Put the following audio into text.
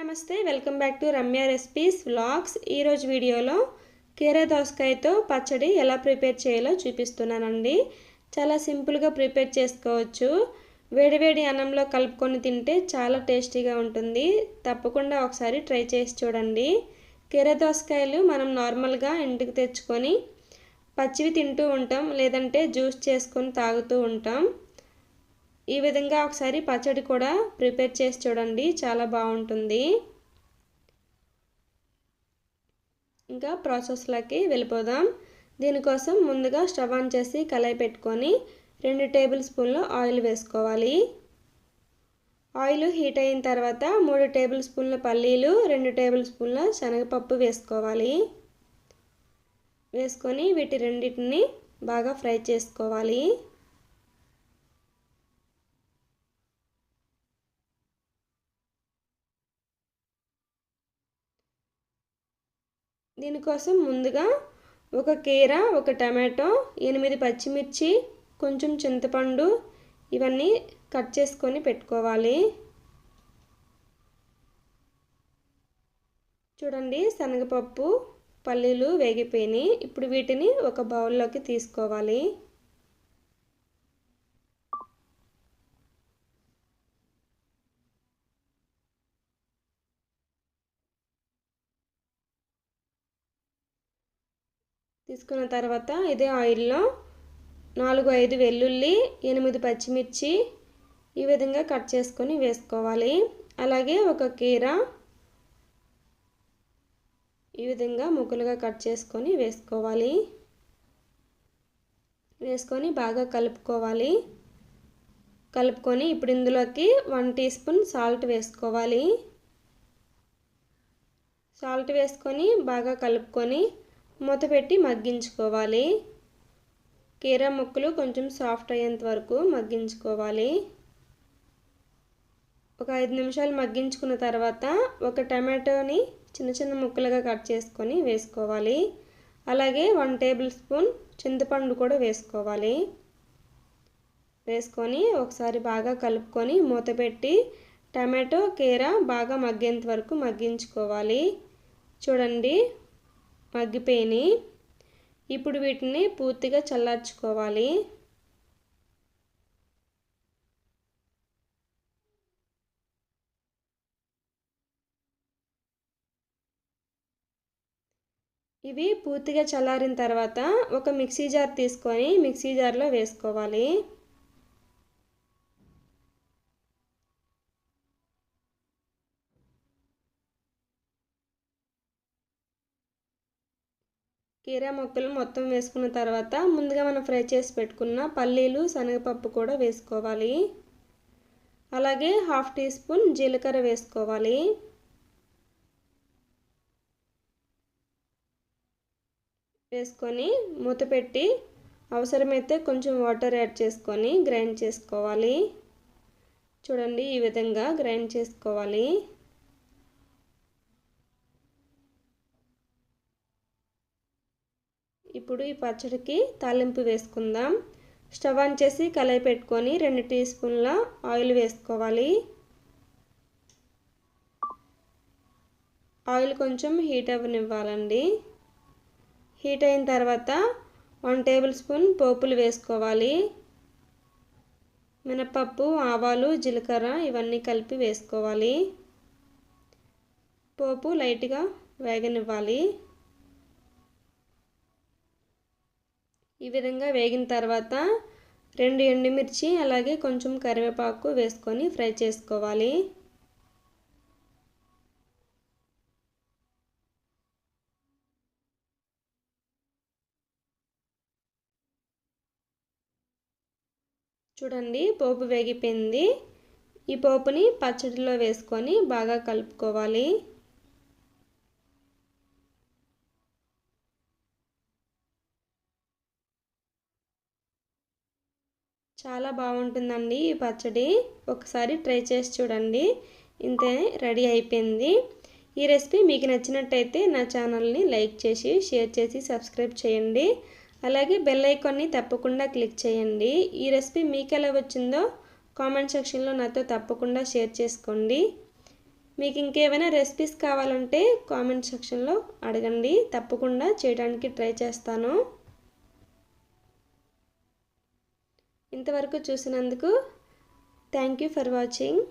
నమస్తే welcome back to Ramya recipes vlogs. ఈరోజు వీడియోలో కీర దోసకాయతో పచ్చడి ఎలా ప్రిపేర్ చేయాలో చూపిస్తున్నానండి। చాలా సింపుల్గా ప్రిపేర్ చేసుకోవచ్చు। వేడివేడి అన్నంలో కలుపుకొని తింటే చాలా టేస్టీగా ఉంటుంది। తప్పకుండా ఒకసారి ట్రై చేసి చూడండి। కీర దోసకాయలు మనం నార్మల్గా ఇంటికి తెచ్చుకొని పచ్చివి తింటూ ఉంటాం, లేదంటే జ్యూస్ చేసుకొని తాగుతూ ఉంటాం। ఈ విధంగా ఒకసారి పచ్చడి కూడా ప్రిపేర్ చేసి చూడండి, చాలా బాగుంటుంది। ఇంకా ప్రాసెస్లోకి వెళ్ళిపోదాం। దీనికోసం ముందుగా స్టవ్ ఆన్ చేసి కళాయి పెట్టుకొని 2 టేబుల్ స్పూన్ల ఆయిల్ వేసుకోవాలి। ఆయిల్ హీట్ అయిన తర్వాత 3 టేబుల్ స్పూన్ల పల్లీలు, 2 టేబుల్ స్పూన్ల శనగపప్పు వేసుకోవాలి। వేసుకొని వీటి రెండింటిని బాగా ఫ్రై చేసుకోవాలి। దీనికోసం ముందుగా ఒక కీర, ఒక టమాటో, 8 పచ్చిమిర్చి, కొంచెం చింతపండు ఇవన్నీ కట్ చేసుకొని పెట్టుకోవాలి। చూడండి, శనగపప్పు, పల్లీలు వేగిపోయినాయి। ఇప్పుడు వీటిని ఒక బౌల్లోకి తీసుకోవాలి। తీసుకున్న తర్వాత ఇదే ఆయిల్లో 4-5 వెల్లుల్లి, 8 పచ్చిమిర్చి ఈ విధంగా కట్ చేసుకొని వేసుకోవాలి। అలాగే ఒక కీర ఈ విధంగా ముక్కలుగా కట్ చేసుకొని వేసుకోవాలి। వేసుకొని బాగా కలుపుకోవాలి। కలుపుకొని ఇప్పుడు ఇందులోకి 1 టీ స్పూన్ సాల్ట్ వేసుకోవాలి। సాల్ట్ వేసుకొని బాగా కలుపుకొని మూత పెట్టి మగ్గించుకోవాలి। కీర ముక్కలు కొంచెం సాఫ్ట్ అయ్యేంత వరకు మగ్గించుకోవాలి। ఒక 5 నిమిషాలు మగ్గించుకున్న తర్వాత ఒక టమాటోని చిన్న చిన్న ముక్కలుగా కట్ చేసుకొని వేసుకోవాలి। అలాగే 1 టేబుల్ స్పూన్ చింతపండు కూడా వేసుకోవాలి। వేసుకొని ఒకసారి బాగా కలుపుకొని మూత పెట్టి టమాటో కీర బాగా మగ్గేంత వరకు మగ్గించుకోవాలి। చూడండి, మగ్గిపోయినాయి। ఇప్పుడు వీటిని పూర్తిగా చల్లార్చుకోవాలి। ఇవి పూర్తిగా చల్లారిన తర్వాత ఒక మిక్సీ జార్ తీసుకొని మిక్సీ జార్లో వేసుకోవాలి। కీర ముక్కలు మొత్తం వేసుకున్న తర్వాత ముందుగా మనం ఫ్రై చేసి పెట్టుకున్న పల్లీలు, శనగపప్పు కూడా వేసుకోవాలి। అలాగే 1/2 టీ స్పూన్ జీలకర్ర వేసుకోవాలి। వేసుకొని మూత పెట్టి అవసరమైతే కొంచెం వాటర్ యాడ్ చేసుకొని గ్రైండ్ చేసుకోవాలి। చూడండి, ఈ విధంగా గ్రైండ్ చేసుకోవాలి। ఇప్పుడు ఈ పచ్చడికి తాలింపు వేసుకుందాం। స్టవ్ ఆన్ చేసి కళాయి పెట్టుకొని 2 టీ స్పూన్ల ఆయిల్ వేసుకోవాలి। ఆయిల్ కొంచెం హీట్ అవ్వనివ్వాలండి। హీట్ అయిన తర్వాత 1 టేబుల్ స్పూన్ పోపులు వేసుకోవాలి। మినపప్పు, ఆవాలు, జీలకర్ర ఇవన్నీ కలిపి వేసుకోవాలి। పోపు లైట్గా వేగనివ్వాలి। ఈ విధంగా వేగిన తర్వాత 2 ఎండుమిర్చి అలాగే కొంచెం కరివేపాకు వేసుకొని ఫ్రై చేసుకోవాలి। చూడండి, పోపు వేగిపోయింది। ఈ పోపుని పచ్చడిలో వేసుకొని బాగా కలుపుకోవాలి। చాలా బాగుంటుందండి ఈ పచ్చడి, ఒకసారి ట్రై చేసి చూడండి। ఇంతే, రెడీ అయిపోయింది। ఈ రెసిపీ మీకు నచ్చినట్టయితే నా ఛానల్ని లైక్ చేసి, షేర్ చేసి, సబ్స్క్రైబ్ చేయండి। అలాగే బెల్ ఐకాన్ని తప్పకుండా క్లిక్ చేయండి। ఈ రెసిపీ మీకు ఎలా వచ్చిందో కామెంట్ సెక్షన్లో నాతో తప్పకుండా షేర్ చేసుకోండి। మీకు ఇంకేమైనా రెసిపీస్ కావాలంటే కామెంట్ సెక్షన్లో అడగండి, తప్పకుండా చేయడానికి ట్రై చేస్తాను. ఇంతవరకు చూసినందుకు థ్యాంక్ యూ ఫర్ వాచింగ్.